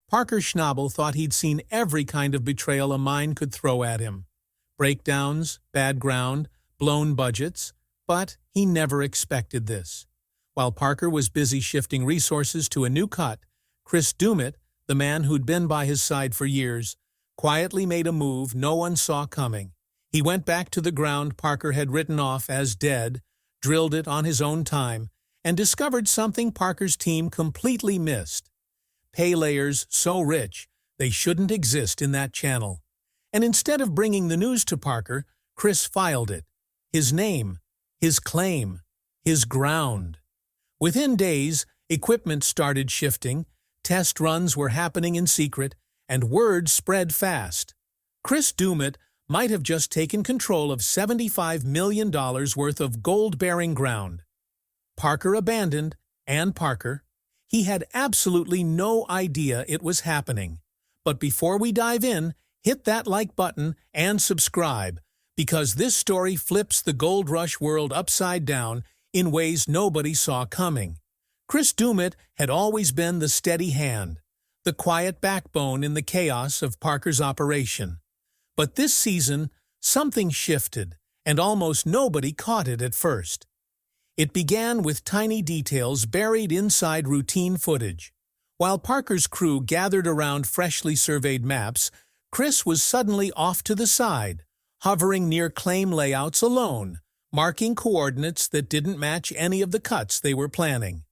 Parker Schnabel thought he'd seen every kind of betrayal a mine could throw at him. Breakdowns, bad ground, blown budgets, but he never expected this. While Parker was busy shifting resources to a new cut, Chris Doumitt, the man who'd been by his side for years, quietly made a move no one saw coming. He went back to the ground Parker had written off as dead, drilled it on his own time, and discovered something Parker's team completely missed. Pay layers so rich they shouldn't exist in that channel. And instead of bringing the news to Parker, Chris filed it. His name, his claim, his ground. Within days, equipment started shifting, test runs were happening in secret, and word spread fast. Chris Doumitt might have just taken control of $75 million worth of gold-bearing ground. Parker abandoned, and Parker. He had absolutely no idea it was happening. But before we dive in, hit that like button and subscribe, because this story flips the gold rush world upside down in ways nobody saw coming. Chris Doumitt had always been the steady hand, the quiet backbone in the chaos of Parker's operation. But this season, something shifted, and almost nobody caught it at first. It began with tiny details buried inside routine footage. While Parker's crew gathered around freshly surveyed maps, Chris was suddenly off to the side, hovering near claim layouts alone, marking coordinates that didn't match any of the cuts they were planning.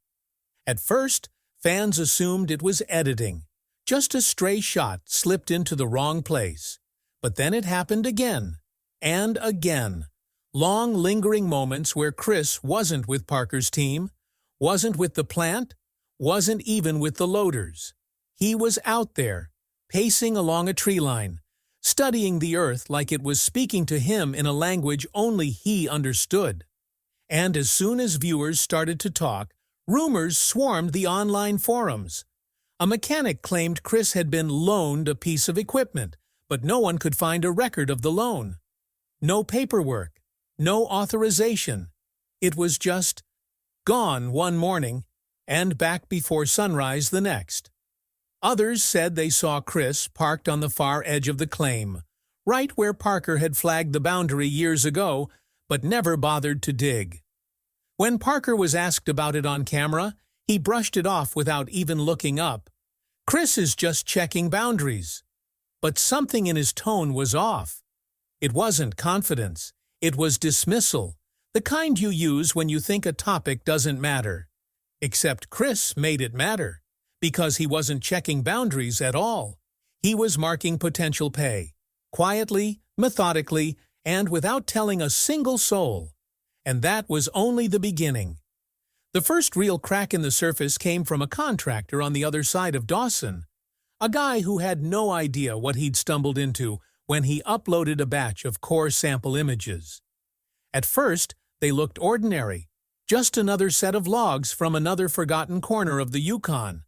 At first, fans assumed it was editing. Just a stray shot slipped into the wrong place. But then it happened again, and again. Long, lingering moments where Chris wasn't with Parker's team, wasn't with the plant, wasn't even with the loaders. He was out there, pacing along a tree line, studying the earth like it was speaking to him in a language only he understood. And as soon as viewers started to talk, rumors swarmed the online forums. A mechanic claimed Chris had been loaned a piece of equipment, but no one could find a record of the loan. No paperwork, no authorization. It was just gone one morning and back before sunrise the next. Others said they saw Chris parked on the far edge of the claim, right where Parker had flagged the boundary years ago, but never bothered to dig. When Parker was asked about it on camera, he brushed it off without even looking up. Chris is just checking boundaries. But something in his tone was off. It wasn't confidence. It was dismissal, the kind you use when you think a topic doesn't matter. Except Chris made it matter, because he wasn't checking boundaries at all. He was marking potential pay, quietly, methodically, and without telling a single soul. And that was only the beginning. The first real crack in the surface came from a contractor on the other side of Dawson, a guy who had no idea what he'd stumbled into when he uploaded a batch of core sample images. At first, they looked ordinary, just another set of logs from another forgotten corner of the Yukon.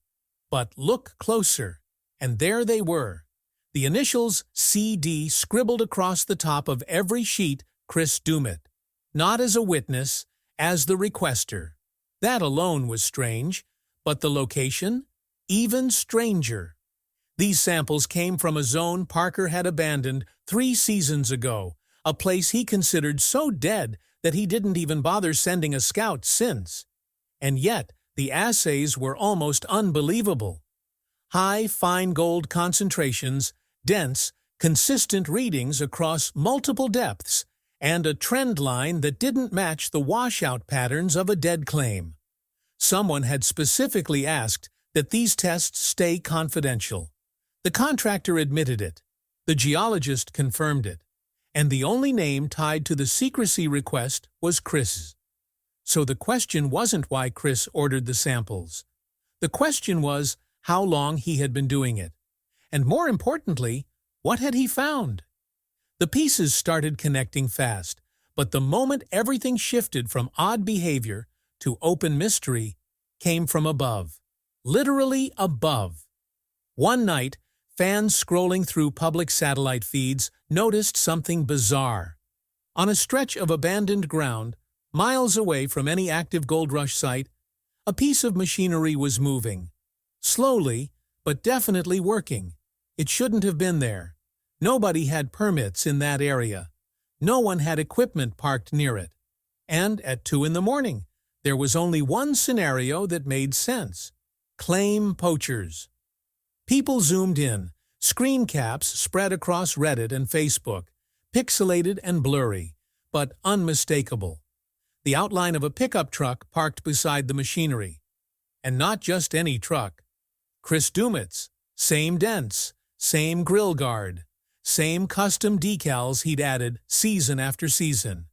But look closer, and there they were, the initials CD scribbled across the top of every sheet Chris Doumitt, not as a witness, as the requester. That alone was strange, but the location? Even stranger. These samples came from a zone Parker had abandoned 3 seasons ago, a place he considered so dead that he didn't even bother sending a scout since. And yet, the assays were almost unbelievable. High, fine gold concentrations, dense, consistent readings across multiple depths, and a trend line that didn't match the washout patterns of a dead claim. Someone had specifically asked that these tests stay confidential. The contractor admitted it, the geologist confirmed it, and the only name tied to the secrecy request was Chris. So the question wasn't why Chris ordered the samples. The question was how long he had been doing it. And more importantly, what had he found? The pieces started connecting fast, but the moment everything shifted from odd behavior to open mystery came from above. Literally above. One night, fans scrolling through public satellite feeds noticed something bizarre. On a stretch of abandoned ground, miles away from any active gold rush site, a piece of machinery was moving. Slowly, but definitely working. It shouldn't have been there. Nobody had permits in that area. No one had equipment parked near it. And at 2 in the morning, there was only one scenario that made sense. Claim poachers. People zoomed in. Screen caps spread across Reddit and Facebook, pixelated and blurry, but unmistakable. The outline of a pickup truck parked beside the machinery. And not just any truck. Chris Doumitt's, same dents, same grill guard, same custom decals he'd added season after season.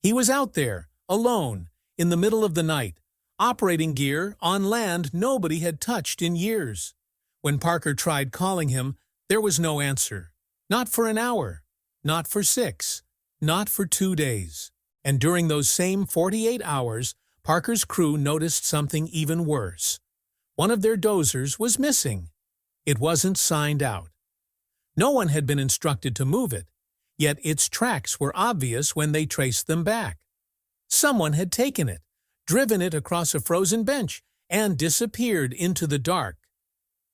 He was out there, alone, in the middle of the night, operating gear on land nobody had touched in years. When Parker tried calling him, there was no answer. Not for an hour, not for 6, not for 2 days. And during those same 48 hours, Parker's crew noticed something even worse. One of their dozers was missing. It wasn't signed out. No one had been instructed to move it, yet its tracks were obvious when they traced them back. Someone had taken it, driven it across a frozen bench, and disappeared into the dark.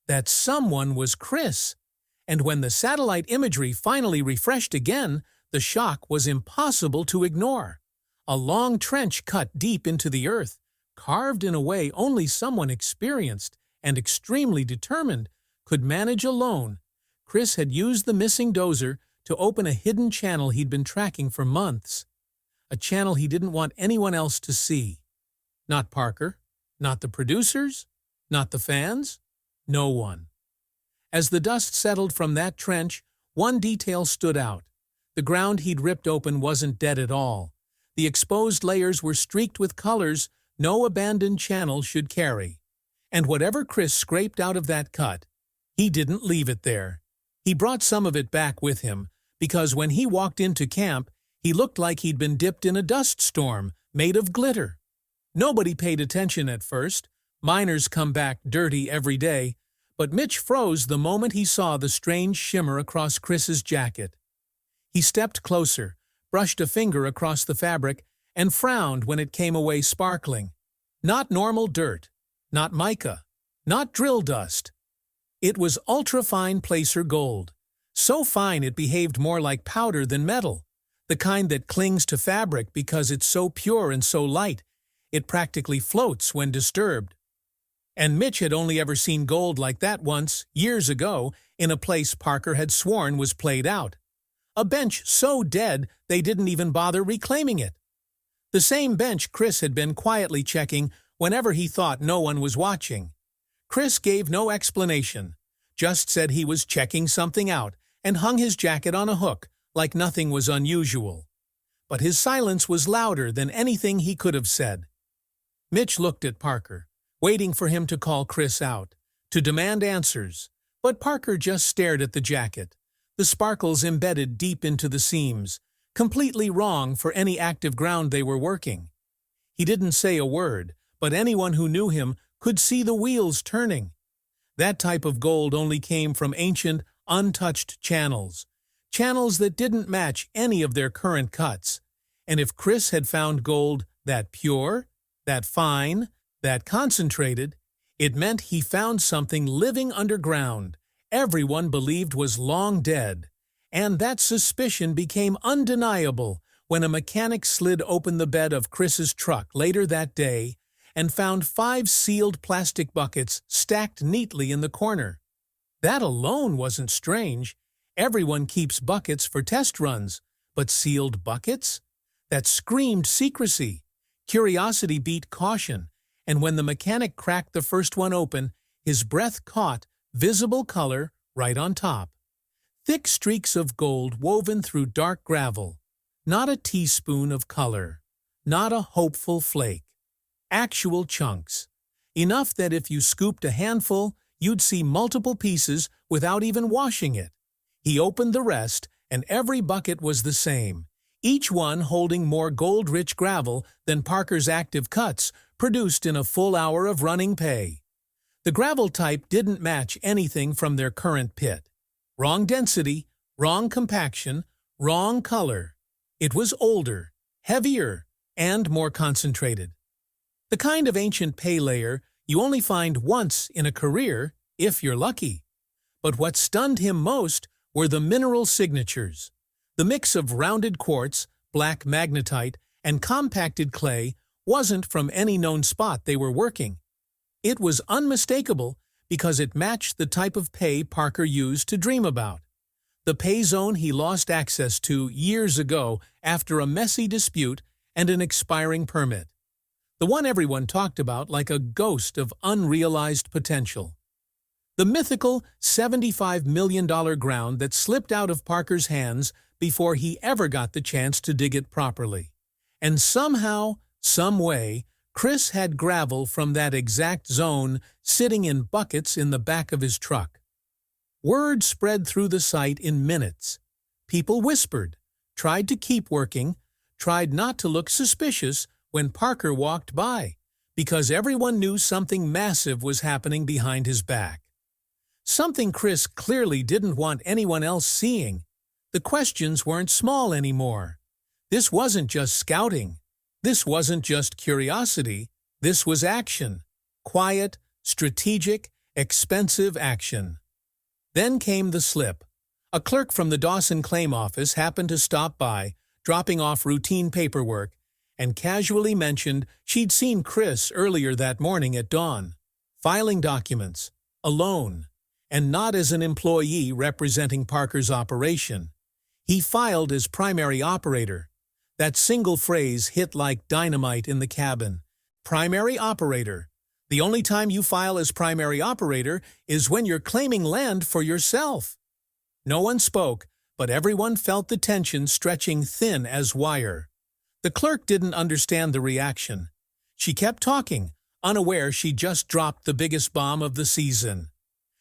That someone was Chris, and when the satellite imagery finally refreshed again, the shock was impossible to ignore. A long trench cut deep into the earth, carved in a way only someone experienced and extremely determined could manage alone. Chris had used the missing dozer to open a hidden channel he'd been tracking for months. A channel he didn't want anyone else to see. Not Parker, not the producers, not the fans, no one. As the dust settled from that trench, one detail stood out. The ground he'd ripped open wasn't dead at all. The exposed layers were streaked with colors no abandoned channel should carry. And whatever Chris scraped out of that cut, he didn't leave it there. He brought some of it back with him, because when he walked into camp, he looked like he'd been dipped in a dust storm made of glitter. Nobody paid attention at first. Miners come back dirty every day, but Mitch froze the moment he saw the strange shimmer across Chris's jacket. He stepped closer, brushed a finger across the fabric, and frowned when it came away sparkling. Not normal dirt, not mica, not drill dust. It was ultra-fine placer gold, so fine it behaved more like powder than metal, the kind that clings to fabric because it's so pure and so light, it practically floats when disturbed. And Mitch had only ever seen gold like that once, years ago, in a place Parker had sworn was played out. A bench so dead they didn't even bother reclaiming it. The same bench Chris had been quietly checking whenever he thought no one was watching. Chris gave no explanation, just said he was checking something out and hung his jacket on a hook like nothing was unusual. But his silence was louder than anything he could have said. Mitch looked at Parker, waiting for him to call Chris out, to demand answers, but Parker just stared at the jacket, the sparkles embedded deep into the seams, completely wrong for any active ground they were working. He didn't say a word, but anyone who knew him could see the wheels turning. That type of gold only came from ancient, untouched channels, channels that didn't match any of their current cuts. And if Chris had found gold that pure, that fine, that concentrated, it meant he found something living underground everyone believed was long dead. And that suspicion became undeniable when a mechanic slid open the bed of Chris's truck later that day and found 5 sealed plastic buckets stacked neatly in the corner. That alone wasn't strange. Everyone keeps buckets for test runs, but sealed buckets? That screamed secrecy. Curiosity beat caution, and when the mechanic cracked the first one open, his breath caught visible color right on top. Thick streaks of gold woven through dark gravel. Not a teaspoon of color. Not a hopeful flake. Actual chunks. Enough that if you scooped a handful, you'd see multiple pieces without even washing it. He opened the rest, and every bucket was the same, each one holding more gold-rich gravel than Parker's active cuts produced in a full hour of running pay. The gravel type didn't match anything from their current pit. Wrong density, wrong compaction, wrong color. It was older, heavier, and more concentrated. The kind of ancient pay layer you only find once in a career, if you're lucky. But what stunned him most were the mineral signatures. The mix of rounded quartz, black magnetite, and compacted clay wasn't from any known spot they were working. It was unmistakable because it matched the type of pay Parker used to dream about. The pay zone he lost access to years ago after a messy dispute and an expiring permit. The one everyone talked about like a ghost of unrealized potential. The mythical $75 million ground that slipped out of Parker's hands before he ever got the chance to dig it properly. And somehow, some way, Chris had gravel from that exact zone sitting in buckets in the back of his truck. Word spread through the site in minutes. People whispered, tried to keep working, tried not to look suspicious when Parker walked by, because everyone knew something massive was happening behind his back. Something Chris clearly didn't want anyone else seeing. The questions weren't small anymore. This wasn't just scouting. This wasn't just curiosity. This was action. Quiet, strategic, expensive action. Then came the slip. A clerk from the Dawson claim office happened to stop by, dropping off routine paperwork, and casually mentioned she'd seen Chris earlier that morning at dawn, filing documents, alone, and not as an employee representing Parker's operation. He filed as primary operator. That single phrase hit like dynamite in the cabin. Primary operator. The only time you file as primary operator is when you're claiming land for yourself. No one spoke, but everyone felt the tension stretching thin as wire. The clerk didn't understand the reaction. She kept talking, unaware she just dropped the biggest bomb of the season.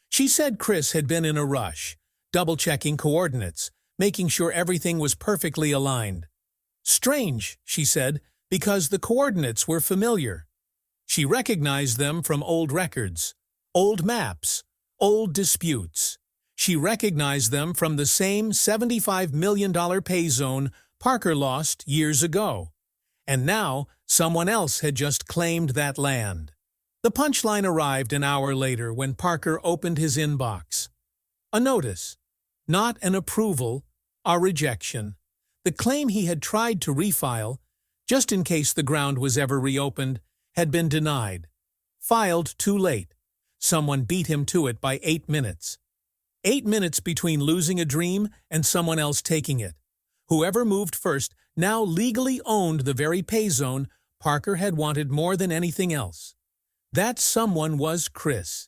She said Chris had been in a rush, double-checking coordinates, making sure everything was perfectly aligned. Strange, she said, because the coordinates were familiar. She recognized them from old records, old maps, old disputes. She recognized them from the same $75 million pay zone Parker lost years ago. And now, someone else had just claimed that land. The punchline arrived an hour later when Parker opened his inbox. A notice. Not an approval, a rejection. The claim he had tried to refile, just in case the ground was ever reopened, had been denied. Filed too late. Someone beat him to it by 8 minutes. 8 minutes between losing a dream and someone else taking it. Whoever moved first now legally owned the very pay zone Parker had wanted more than anything else. That someone was Chris.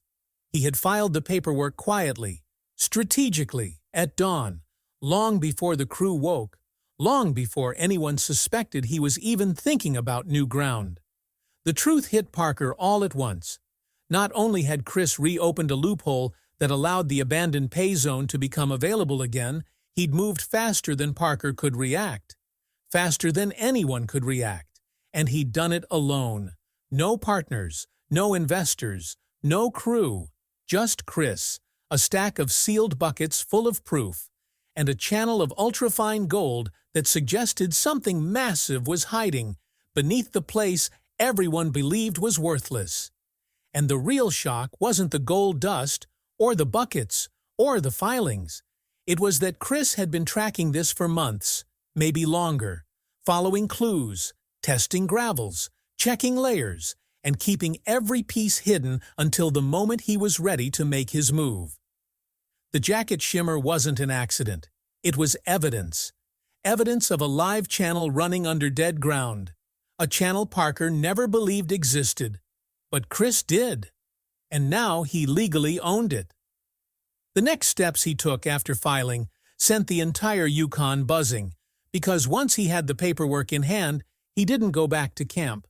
He had filed the paperwork quietly, strategically, at dawn, long before the crew woke, long before anyone suspected he was even thinking about new ground. The truth hit Parker all at once. Not only had Chris reopened a loophole that allowed the abandoned pay zone to become available again, he'd moved faster than Parker could react. Faster than anyone could react. And he'd done it alone. No partners, no investors, no crew. Just Chris, a stack of sealed buckets full of proof, and a channel of ultrafine gold that suggested something massive was hiding beneath the place everyone believed was worthless. And the real shock wasn't the gold dust, or the buckets, or the filings. It was that Chris had been tracking this for months, maybe longer, following clues, testing gravels, checking layers, and keeping every piece hidden until the moment he was ready to make his move. The jacket shimmer wasn't an accident. It was evidence. Evidence of a live channel running under dead ground. A channel Parker never believed existed. But Chris did. And now he legally owned it. The next steps he took after filing sent the entire Yukon buzzing, because once he had the paperwork in hand, he didn't go back to camp.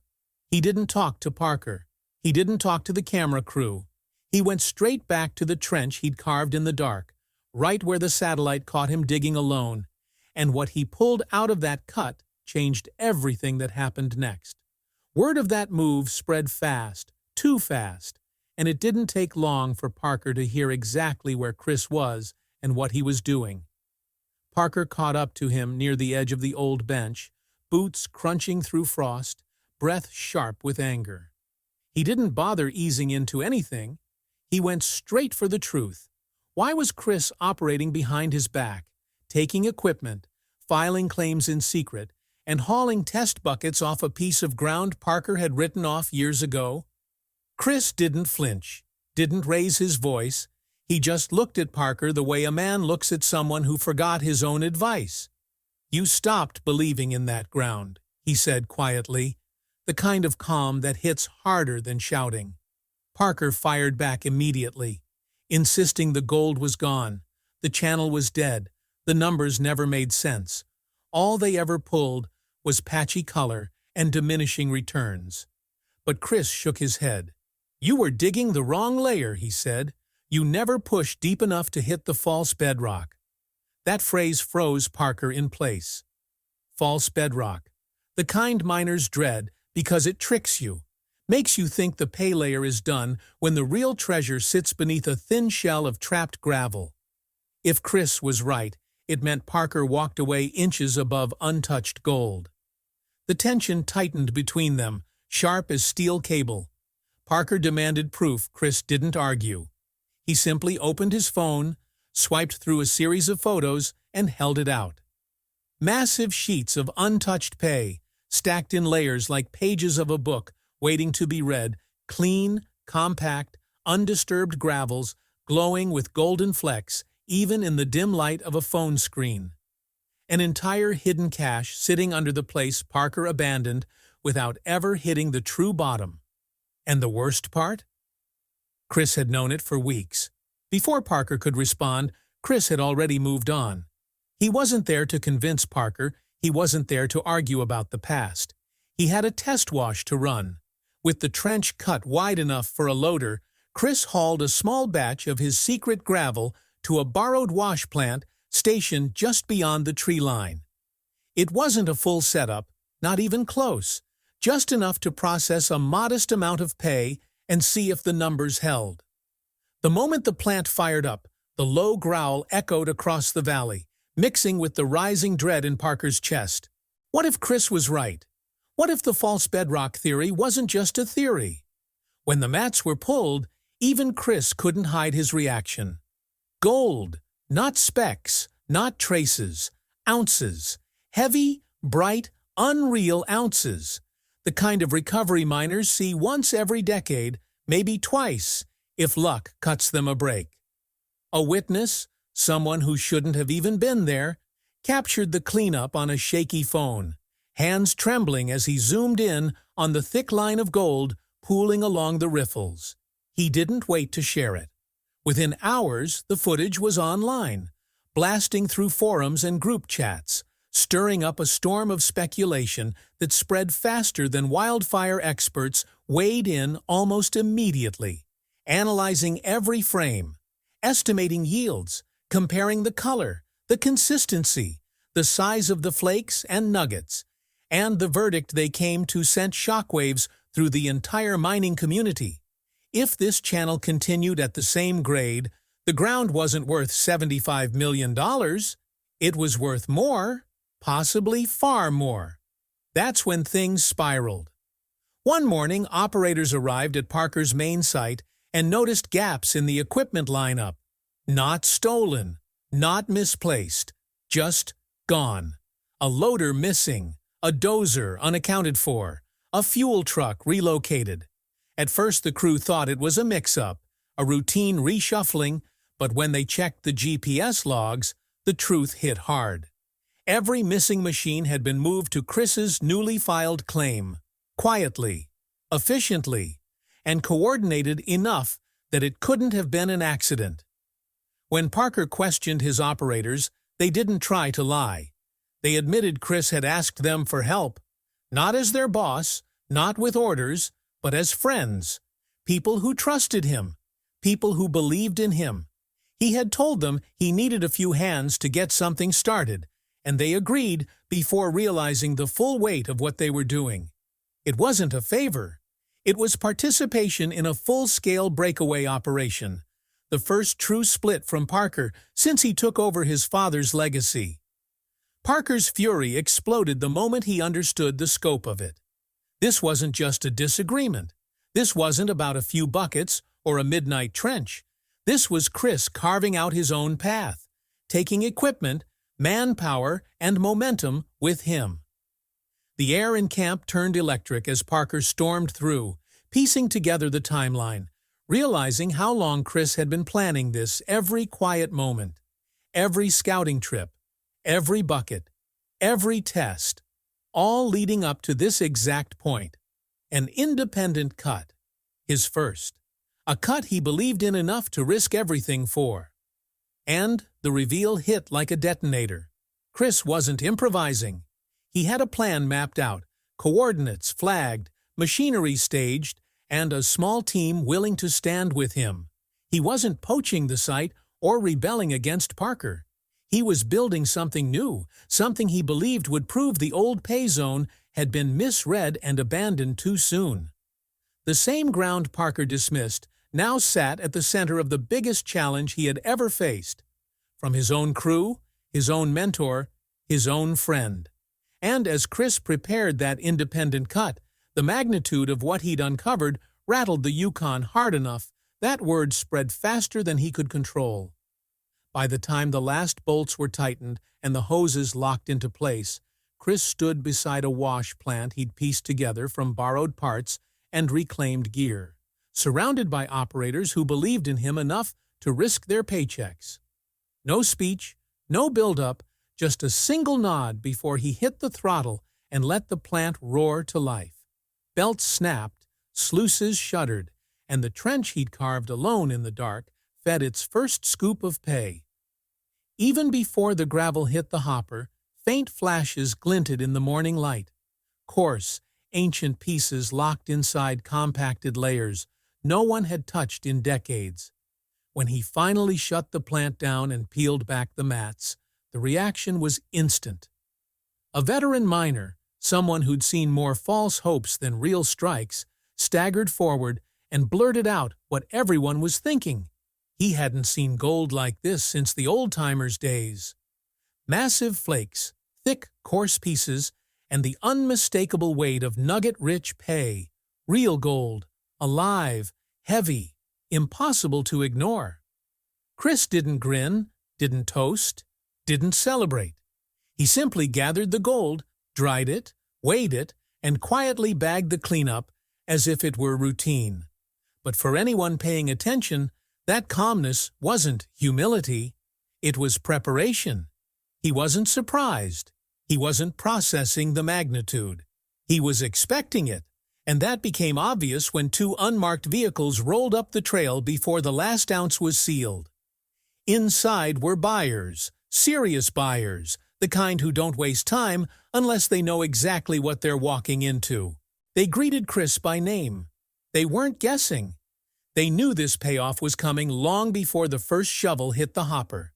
He didn't talk to Parker. He didn't talk to the camera crew. He went straight back to the trench he'd carved in the dark, right where the satellite caught him digging alone. And what he pulled out of that cut changed everything that happened next. Word of that move spread fast, too fast, and it didn't take long for Parker to hear exactly where Chris was and what he was doing. Parker caught up to him near the edge of the old bench, boots crunching through frost, breath sharp with anger. He didn't bother easing into anything. He went straight for the truth. Why was Chris operating behind his back, taking equipment, filing claims in secret, and hauling test buckets off a piece of ground Parker had written off years ago? Chris didn't flinch, didn't raise his voice. He just looked at Parker the way a man looks at someone who forgot his own advice. "You stopped believing in that ground," he said quietly, the kind of calm that hits harder than shouting. Parker fired back immediately, insisting the gold was gone, the channel was dead, the numbers never made sense. All they ever pulled was patchy color and diminishing returns. But Chris shook his head. "You were digging the wrong layer," he said. "You never pushed deep enough to hit the false bedrock." That phrase froze Parker in place. False bedrock. The kind miners dread because it tricks you, makes you think the pay layer is done when the real treasure sits beneath a thin shell of trapped gravel. If Chris was right, it meant Parker walked away inches above untouched gold. The tension tightened between them, sharp as steel cable. Parker demanded proof. Chris didn't argue. He simply opened his phone, swiped through a series of photos, and held it out. Massive sheets of untouched pay, stacked in layers like pages of a book waiting to be read, clean, compact, undisturbed gravels, glowing with golden flecks, even in the dim light of a phone screen. An entire hidden cache sitting under the place Parker abandoned without ever hitting the true bottom. And the worst part? Chris had known it for weeks. Before Parker could respond, Chris had already moved on. He wasn't there to convince Parker. He wasn't there to argue about the past. He had a test wash to run. With the trench cut wide enough for a loader, Chris hauled a small batch of his secret gravel to a borrowed wash plant stationed just beyond the tree line. It wasn't a full setup, not even close, just enough to process a modest amount of pay and see if the numbers held. The moment the plant fired up, the low growl echoed across the valley, mixing with the rising dread in Parker's chest. What if Chris was right? What if the false bedrock theory wasn't just a theory? When the mats were pulled, even Chris couldn't hide his reaction. Gold, not specks, not traces, ounces. Heavy, bright, unreal ounces. The kind of recovery miners see once every decade, maybe twice, if luck cuts them a break. A witness, someone who shouldn't have even been there, captured the cleanup on a shaky phone, hands trembling as he zoomed in on the thick line of gold pooling along the riffles. He didn't wait to share it. Within hours, the footage was online, blasting through forums and group chats, stirring up a storm of speculation that spread faster than wildfire. Experts weighed in almost immediately, analyzing every frame, estimating yields, comparing the color, the consistency, the size of the flakes and nuggets, and the verdict they came to sent shockwaves through the entire mining community. If this channel continued at the same grade, the ground wasn't worth $75 million. It was worth more, possibly far more. That's when things spiraled. One morning, operators arrived at Parker's main site and noticed gaps in the equipment lineup. Not stolen, not misplaced, just gone. A loader missing, a dozer unaccounted for, a fuel truck relocated. At first the crew thought it was a mix-up, a routine reshuffling, but when they checked the GPS logs, the truth hit hard. Every missing machine had been moved to Chris's newly filed claim, quietly, efficiently, and coordinated enough that it couldn't have been an accident. When Parker questioned his operators, they didn't try to lie. They admitted Chris had asked them for help, not as their boss, not with orders, but as friends, people who trusted him, people who believed in him. He had told them he needed a few hands to get something started, and they agreed before realizing the full weight of what they were doing. It wasn't a favor. It was participation in a full-scale breakaway operation, the first true split from Parker since he took over his father's legacy. Parker's fury exploded the moment he understood the scope of it. This wasn't just a disagreement. This wasn't about a few buckets or a midnight trench. This was Chris carving out his own path, taking equipment, manpower, and momentum with him. The air in camp turned electric as Parker stormed through, piecing together the timeline, realizing how long Chris had been planning this every quiet moment, every scouting trip, every bucket, every test, all leading up to this exact point. An independent cut, his first. A cut he believed in enough to risk everything for. And the reveal hit like a detonator. Chris wasn't improvising. He had a plan mapped out, coordinates flagged, machinery staged, and a small team willing to stand with him. He wasn't poaching the site or rebelling against Parker. He was building something new, something he believed would prove the old pay zone had been misread and abandoned too soon. The same ground Parker dismissed now sat at the center of the biggest challenge he had ever faced. From his own crew, his own mentor, his own friend. And as Chris prepared that independent cut, the magnitude of what he'd uncovered rattled the Yukon hard enough that word spread faster than he could control. By the time the last bolts were tightened and the hoses locked into place, Chris stood beside a wash plant he'd pieced together from borrowed parts and reclaimed gear, surrounded by operators who believed in him enough to risk their paychecks. No speech, no build-up, just a single nod before he hit the throttle and let the plant roar to life. Belts snapped, sluices shuddered, and the trench he'd carved alone in the dark fed its first scoop of pay. Even before the gravel hit the hopper, faint flashes glinted in the morning light. Coarse, ancient pieces locked inside compacted layers no one had touched in decades. When he finally shut the plant down and peeled back the mats, the reaction was instant. A veteran miner, someone who'd seen more false hopes than real strikes, staggered forward and blurted out what everyone was thinking. He hadn't seen gold like this since the old-timers' days. Massive flakes, thick, coarse pieces, and the unmistakable weight of nugget-rich pay. Real gold, alive, heavy, impossible to ignore. Chris didn't grin, didn't toast, didn't celebrate. He simply gathered the gold, dried it, weighed it, and quietly bagged the cleanup as if it were routine. But for anyone paying attention, that calmness wasn't humility. It was preparation. He wasn't surprised. He wasn't processing the magnitude. He was expecting it, and that became obvious when two unmarked vehicles rolled up the trail before the last ounce was sealed. Inside were buyers, serious buyers, the kind who don't waste time unless they know exactly what they're walking into. They greeted Chris by name. They weren't guessing. They knew this payoff was coming long before the first shovel hit the hopper.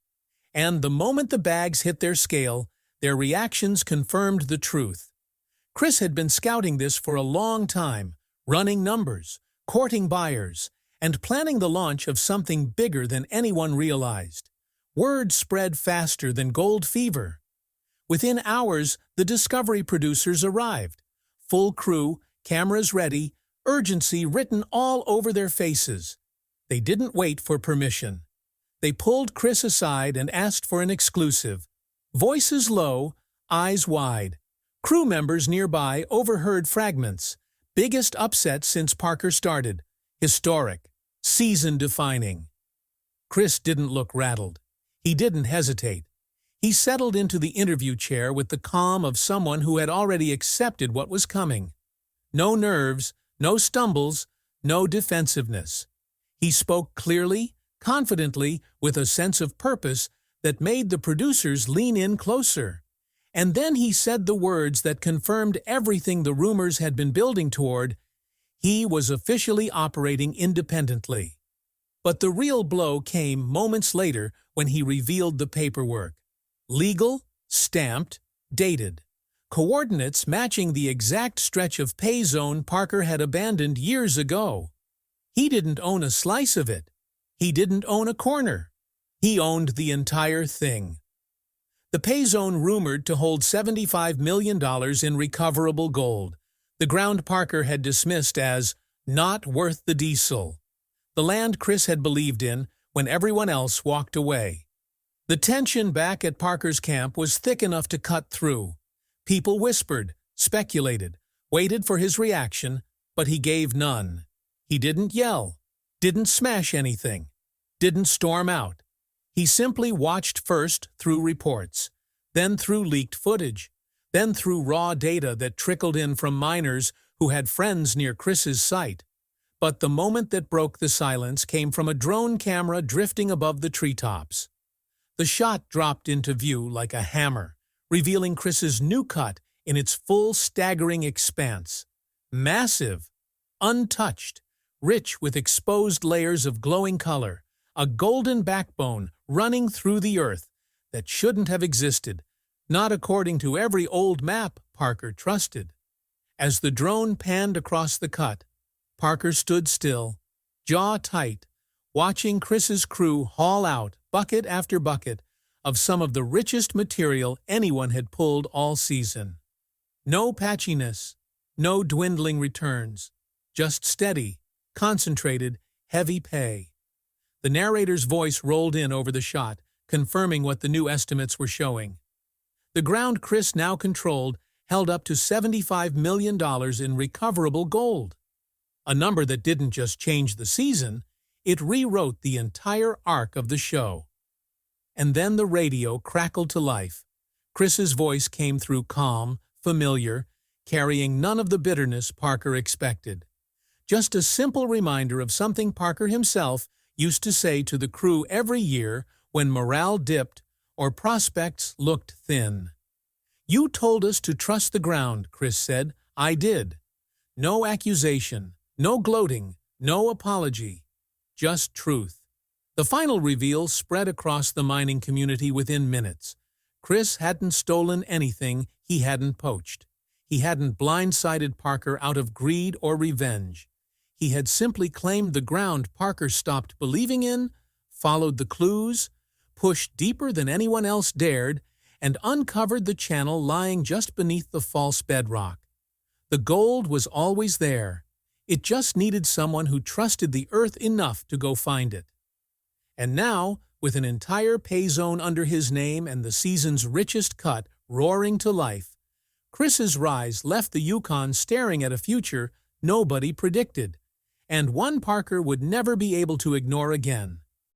And the moment the bags hit their scale, their reactions confirmed the truth. Chris had been scouting this for a long time, running numbers, courting buyers, and planning the launch of something bigger than anyone realized. Word spread faster than gold fever. Within hours, the Discovery producers arrived. Full crew, cameras ready, urgency written all over their faces. They didn't wait for permission. They pulled Chris aside and asked for an exclusive. Voices low, eyes wide. Crew members nearby overheard fragments. Biggest upset since Parker started. Historic. Season-defining. Chris didn't look rattled. He didn't hesitate. He settled into the interview chair with the calm of someone who had already accepted what was coming. No nerves, no stumbles, no defensiveness. He spoke clearly, confidently, with a sense of purpose that made the producers lean in closer. And then he said the words that confirmed everything the rumors had been building toward. He was officially operating independently. But the real blow came moments later when he revealed the paperwork. Legal, stamped, dated. Coordinates matching the exact stretch of pay zone Parker had abandoned years ago. He didn't own a slice of it. He didn't own a corner. He owned the entire thing. The pay zone rumored to hold $75 million in recoverable gold. The ground Parker had dismissed as not worth the diesel. the land Chris had believed in when everyone else walked away. The tension back at Parker's camp was thick enough to cut through. People whispered, speculated, waited for his reaction, but he gave none. He didn't yell, didn't smash anything, didn't storm out. He simply watched first through reports, then through leaked footage, then through raw data that trickled in from miners who had friends near Chris's site. But the moment that broke the silence came from a drone camera drifting above the treetops. The shot dropped into view like a hammer, revealing Chris's new cut in its full staggering expanse. Massive, untouched, rich with exposed layers of glowing color, a golden backbone running through the earth that shouldn't have existed, not according to every old map Parker trusted. As the drone panned across the cut, Parker stood still, jaw tight, watching Chris's crew haul out bucket after bucket of some of the richest material anyone had pulled all season. No patchiness, no dwindling returns, just steady, concentrated, heavy pay. The narrator's voice rolled in over the shot, confirming what the new estimates were showing. The ground Chris now controlled held up to $75 million in recoverable gold. A number that didn't just change the season, it rewrote the entire arc of the show. And then the radio crackled to life. Chris's voice came through calm, familiar, carrying none of the bitterness Parker expected. Just a simple reminder of something Parker himself used to say to the crew every year when morale dipped or prospects looked thin. "You told us to trust the ground," Chris said. "I did. No accusation, no gloating, no apology. Just truth." The final reveal spread across the mining community within minutes. Chris hadn't stolen anything he hadn't poached. He hadn't blindsided Parker out of greed or revenge. He had simply claimed the ground Parker stopped believing in, followed the clues, pushed deeper than anyone else dared, and uncovered the channel lying just beneath the false bedrock. The gold was always there. It just needed someone who trusted the earth enough to go find it. And now, with an entire pay zone under his name and the season's richest cut roaring to life, Chris's rise left the Yukon staring at a future nobody predicted, and one Parker would never be able to ignore again.